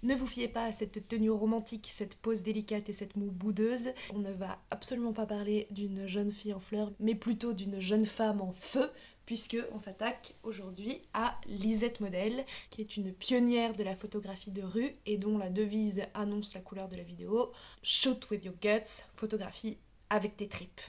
Ne vous fiez pas à cette tenue romantique, cette pose délicate et cette moue boudeuse. On ne va absolument pas parler d'une jeune fille en fleurs, mais plutôt d'une jeune femme en feu, puisque on s'attaque aujourd'hui à Lisette Model, qui est une pionnière de la photographie de rue et dont la devise annonce la couleur de la vidéo « Shoot with your guts », photographie avec tes tripes.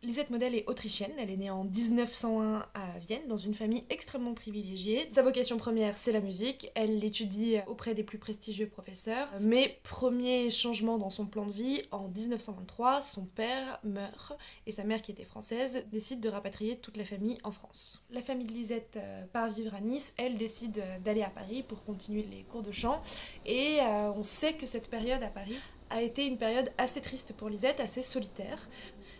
Lisette Model est autrichienne, elle est née en 1901 à Vienne, dans une famille extrêmement privilégiée. Sa vocation première, c'est la musique, elle l'étudie auprès des plus prestigieux professeurs, mais premier changement dans son plan de vie, en 1923, son père meurt, et sa mère, qui était française, décide de rapatrier toute la famille en France. La famille de Lisette part vivre à Nice, elle décide d'aller à Paris pour continuer les cours de chant, et on sait que cette période à Paris a été une période assez triste pour Lisette, assez solitaire.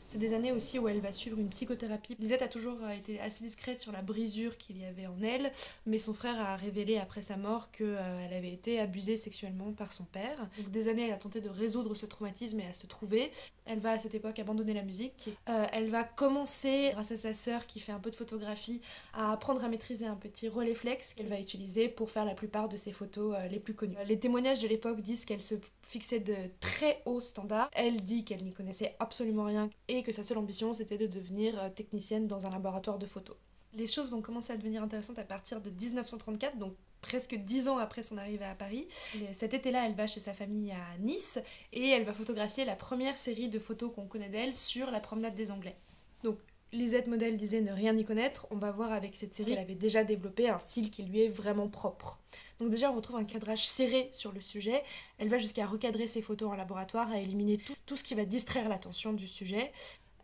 C'est des années aussi où elle va suivre une psychothérapie. Lisette a toujours été assez discrète sur la brisure qu'il y avait en elle, mais son frère a révélé après sa mort qu'elle avait été abusée sexuellement par son père. Donc des années, elle a tenté de résoudre ce traumatisme et à se trouver. Elle va à cette époque abandonner la musique. Elle va commencer, grâce à sa sœur qui fait un peu de photographie, à apprendre à maîtriser un petit Rolleiflex qu'elle va utiliser pour faire la plupart de ses photos les plus connues. Les témoignages de l'époque disent qu'elle se fixait de très hauts standards. Elle dit qu'elle n'y connaissait absolument rien et que sa seule ambition c'était de devenir technicienne dans un laboratoire de photos. Les choses vont commencer à devenir intéressantes à partir de 1934, donc presque 10 ans après son arrivée à Paris. Cet été-là, elle va chez sa famille à Nice et elle va photographier la première série de photos qu'on connaît d'elle sur la promenade des Anglais. Donc Lisette Model disait ne rien y connaître, on va voir avec cette série, elle avait déjà développé un style qui lui est vraiment propre. Donc déjà on retrouve un cadrage serré sur le sujet, elle va jusqu'à recadrer ses photos en laboratoire, à éliminer tout ce qui va distraire l'attention du sujet.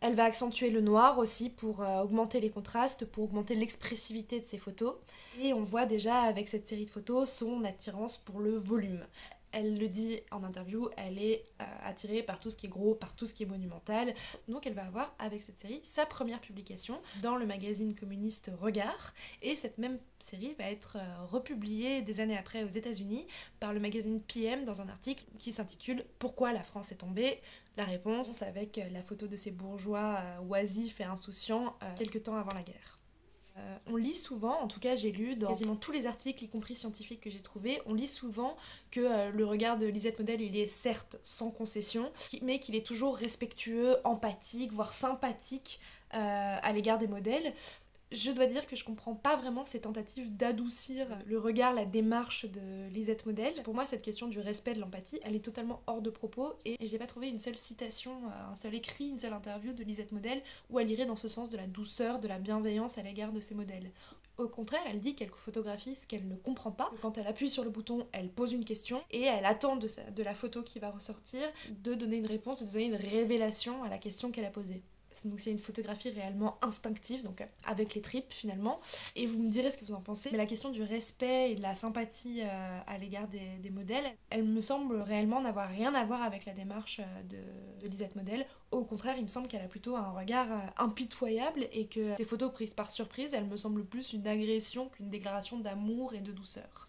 Elle va accentuer le noir aussi pour augmenter les contrastes, pour augmenter l'expressivité de ses photos. Et on voit déjà avec cette série de photos son attirance pour le volume. Elle le dit en interview, elle est attirée par tout ce qui est gros, par tout ce qui est monumental. Donc elle va avoir avec cette série sa première publication dans le magazine communiste Regard. Et cette même série va être republiée des années après aux États-Unis par le magazine PM dans un article qui s'intitule « Pourquoi la France est tombée ?» La réponse avec la photo de ces bourgeois oisifs et insouciants quelques temps avant la guerre. On lit souvent, en tout cas j'ai lu dans quasiment tous les articles, y compris scientifiques que j'ai trouvés, on lit souvent que le regard de Lisette Model, il est certes sans concession, mais qu'il est toujours respectueux, empathique, voire sympathique à l'égard des modèles. Je dois dire que je comprends pas vraiment ces tentatives d'adoucir le regard, la démarche de Lisette Model. Pour moi, cette question du respect, de l'empathie, elle est totalement hors de propos et j'ai pas trouvé une seule citation, un seul écrit, une seule interview de Lisette Model où elle irait dans ce sens de la douceur, de la bienveillance à l'égard de ses modèles. Au contraire, elle dit qu'elle photographie ce qu'elle ne comprend pas. Quand elle appuie sur le bouton, elle pose une question et elle attend de la photo qui va ressortir de donner une réponse, de donner une révélation à la question qu'elle a posée. Donc c'est une photographie réellement instinctive, donc avec les tripes finalement. Et vous me direz ce que vous en pensez. Mais la question du respect et de la sympathie à l'égard des modèles, elle me semble réellement n'avoir rien à voir avec la démarche de Lisette Model. Au contraire, il me semble qu'elle a plutôt un regard impitoyable et que ces photos prises par surprise, elles me semblent plus une agression qu'une déclaration d'amour et de douceur.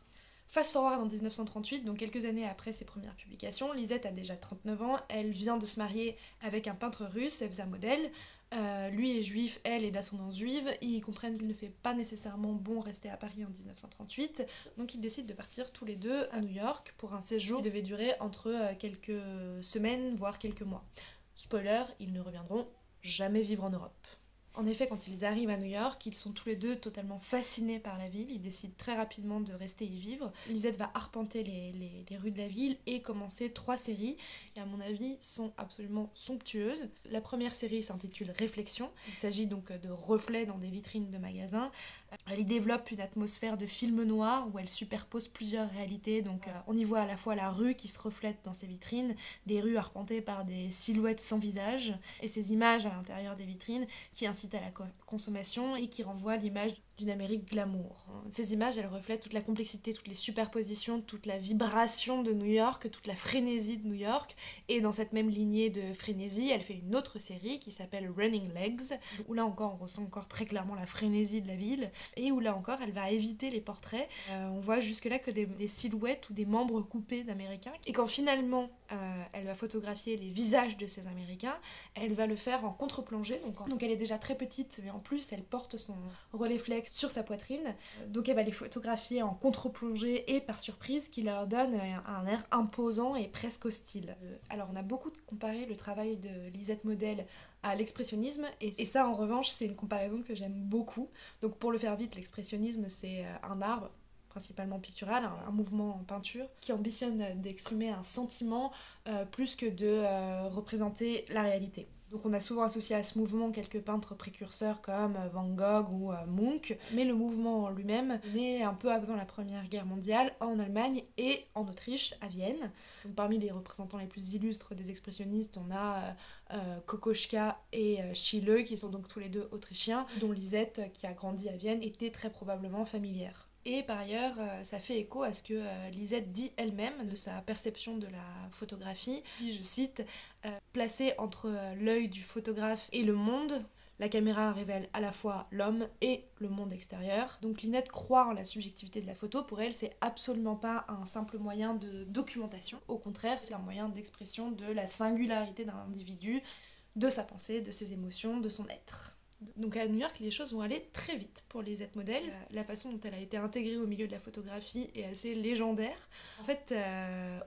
Fast forward en 1938, donc quelques années après ses premières publications, Lisette a déjà 39 ans, elle vient de se marier avec un peintre russe, Evza Model. Lui est juif, elle est d'ascendance juive, ils comprennent qu'il ne fait pas nécessairement bon rester à Paris en 1938, donc ils décident de partir tous les deux à New York pour un séjour qui devait durer entre quelques semaines, voire quelques mois. Spoiler, ils ne reviendront jamais vivre en Europe. En effet, quand ils arrivent à New York, ils sont tous les deux totalement fascinés par la ville, ils décident très rapidement de rester y vivre. Lisette va arpenter les rues de la ville et commencer 3 séries qui, à mon avis, sont absolument somptueuses. La première série s'intitule Réflexion, il s'agit donc de reflets dans des vitrines de magasins. Elle y développe une atmosphère de film noir où elle superpose plusieurs réalités, donc on y voit à la fois la rue qui se reflète dans ces vitrines, des rues arpentées par des silhouettes sans visage, et ces images à l'intérieur des vitrines qui incitent à la consommation et qui renvoient l'image d'une Amérique glamour. Ces images, elles reflètent toute la complexité, toutes les superpositions, toute la vibration de New York, toute la frénésie de New York, et dans cette même lignée de frénésie, elle fait une autre série qui s'appelle Running Legs, où là encore on ressent encore très clairement la frénésie de la ville, et où là encore elle va éviter les portraits. On voit jusque-là que des silhouettes ou des membres coupés d'Américains, et quand finalement elle va photographier les visages de ces Américains, elle va le faire en contre-plongée, donc elle est déjà très petite, mais en plus elle porte son Rolleiflex sur sa poitrine. Donc elle va les photographier en contre-plongée et par surprise, qui leur donne un air imposant et presque hostile. Alors on a beaucoup comparé le travail de Lisette Model à l'expressionnisme, et ça en revanche c'est une comparaison que j'aime beaucoup. Donc pour le faire vite, l'expressionnisme c'est un art principalement pictural, un mouvement en peinture qui ambitionne d'exprimer un sentiment plus que de représenter la réalité. Donc on a souvent associé à ce mouvement quelques peintres précurseurs comme Van Gogh ou Munch, mais le mouvement en lui-même naît un peu avant la Première Guerre mondiale en Allemagne et en Autriche, à Vienne. Donc parmi les représentants les plus illustres des expressionnistes, on a Kokoschka et Schiele, qui sont donc tous les deux autrichiens, dont Lisette, qui a grandi à Vienne, était très probablement familière. Et par ailleurs, ça fait écho à ce que Lisette dit elle-même de sa perception de la photographie. Je cite, placée entre l'œil du photographe et le monde, la caméra révèle à la fois l'homme et le monde extérieur. Donc Linette croit en la subjectivité de la photo. Pour elle, c'est absolument pas un simple moyen de documentation. Au contraire, c'est un moyen d'expression de la singularité d'un individu, de sa pensée, de ses émotions, de son être. Donc à New York, les choses vont aller très vite pour Lisette Model. La façon dont elle a été intégrée au milieu de la photographie est assez légendaire. En fait,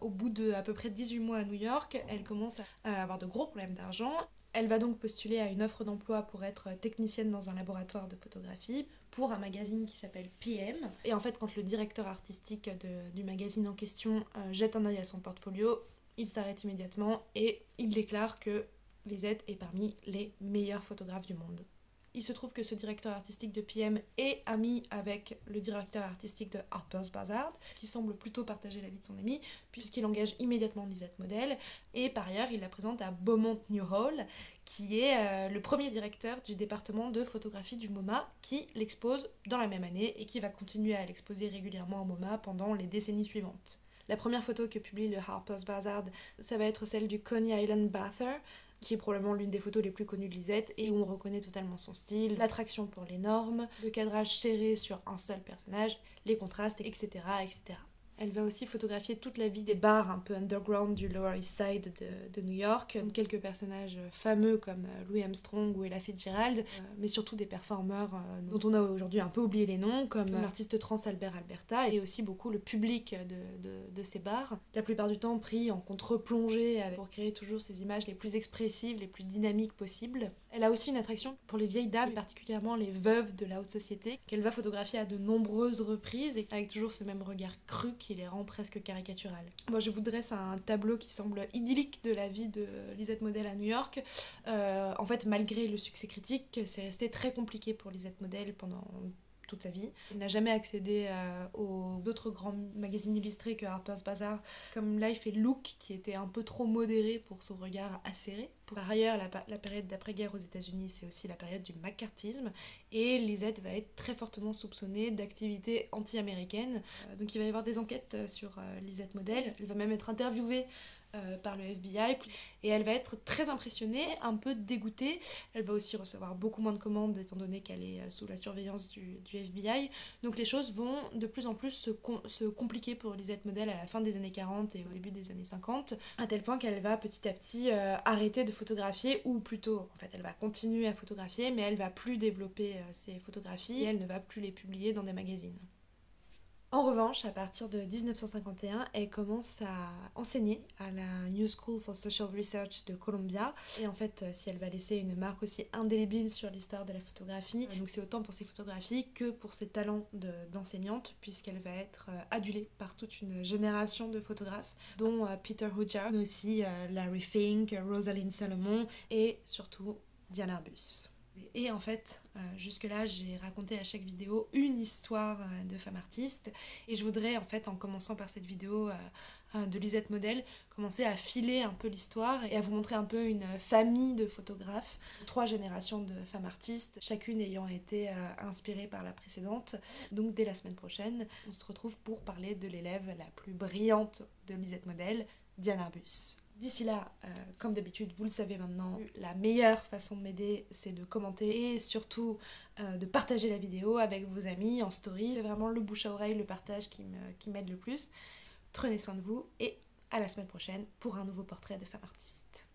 au bout de à peu près 18 mois à New York, elle commence à avoir de gros problèmes d'argent. Elle va donc postuler à une offre d'emploi pour être technicienne dans un laboratoire de photographie pour un magazine qui s'appelle PM. Et en fait, quand le directeur artistique du magazine en question jette un œil à son portfolio, il s'arrête immédiatement et il déclare que Lisette est parmi les meilleurs photographes du monde. Il se trouve que ce directeur artistique de PM est ami avec le directeur artistique de Harper's Bazaar, qui semble plutôt partager la vie de son ami, puisqu'il engage immédiatement Lisette Model, et par ailleurs il la présente à Beaumont New Hall, qui est le premier directeur du département de photographie du MoMA, qui l'expose dans la même année, et qui va continuer à l'exposer régulièrement au MoMA pendant les décennies suivantes. La première photo que publie le Harper's Bazaar, ça va être celle du Coney Island Bather, qui est probablement l'une des photos les plus connues de Lisette et où on reconnaît totalement son style, l'attraction pour les normes, le cadrage serré sur un seul personnage, les contrastes, etc., etc. Elle va aussi photographier toute la vie des bars un peu underground du Lower East Side de New York, quelques personnages fameux comme Louis Armstrong ou Ella Fitzgerald, mais surtout des performeurs dont on a aujourd'hui un peu oublié les noms, comme l'artiste trans Albert Alberta, et aussi beaucoup le public de ces bars, la plupart du temps pris en contre-plongée pour créer toujours ces images les plus expressives, les plus dynamiques possibles. Elle a aussi une attraction pour les vieilles dames, particulièrement les veuves de la haute société, qu'elle va photographier à de nombreuses reprises, et avec toujours ce même regard cru qui les rend presque caricaturales. Moi je vous dresse un tableau qui semble idyllique de la vie de Lisette Model à New York. En fait, malgré le succès critique, c'est resté très compliqué pour Lisette Model pendant toute sa vie. Elle n'a jamais accédé aux autres grands magazines illustrés que Harper's Bazaar, comme Life et Look, qui étaient un peu trop modérés pour son regard acéré. Par ailleurs, la période d'après-guerre aux États-Unis, c'est aussi la période du McCarthyisme, et Lisette va être très fortement soupçonnée d'activités anti-américaines. Donc il va y avoir des enquêtes sur Lisette Model. Elle va même être interviewée par le FBI, et elle va être très impressionnée, un peu dégoûtée. Elle va aussi recevoir beaucoup moins de commandes étant donné qu'elle est sous la surveillance du FBI. Donc les choses vont de plus en plus se compliquer pour Lisette Model à la fin des années 40 et au début des années 50, à tel point qu'elle va petit à petit arrêter de photographier, ou plutôt, en fait, elle va continuer à photographier, mais elle va plus développer ses photographies et elle ne va plus les publier dans des magazines. En revanche, à partir de 1951, elle commence à enseigner à la New School for Social Research de Columbia. Et en fait, si elle va laisser une marque aussi indélébile sur l'histoire de la photographie, donc c'est autant pour ses photographies que pour ses talents d'enseignante, puisqu'elle va être adulée par toute une génération de photographes, dont Peter Hoojar, mais aussi Larry Fink, Rosalind Salomon et surtout Diane Arbus. Et en fait, jusque-là, j'ai raconté à chaque vidéo une histoire de femme artiste, et je voudrais, en fait, en commençant par cette vidéo de Lisette Model, commencer à filer un peu l'histoire et à vous montrer un peu une famille de photographes, 3 générations de femmes artistes, chacune ayant été inspirée par la précédente. Donc dès la semaine prochaine, on se retrouve pour parler de l'élève la plus brillante de Lisette Model, Diane Arbus. D'ici là, comme d'habitude, vous le savez maintenant, la meilleure façon de m'aider, c'est de commenter et surtout de partager la vidéo avec vos amis en story. C'est vraiment le bouche à oreille, le partage qui m'aide le plus. Prenez soin de vous et à la semaine prochaine pour un nouveau portrait de femme artiste.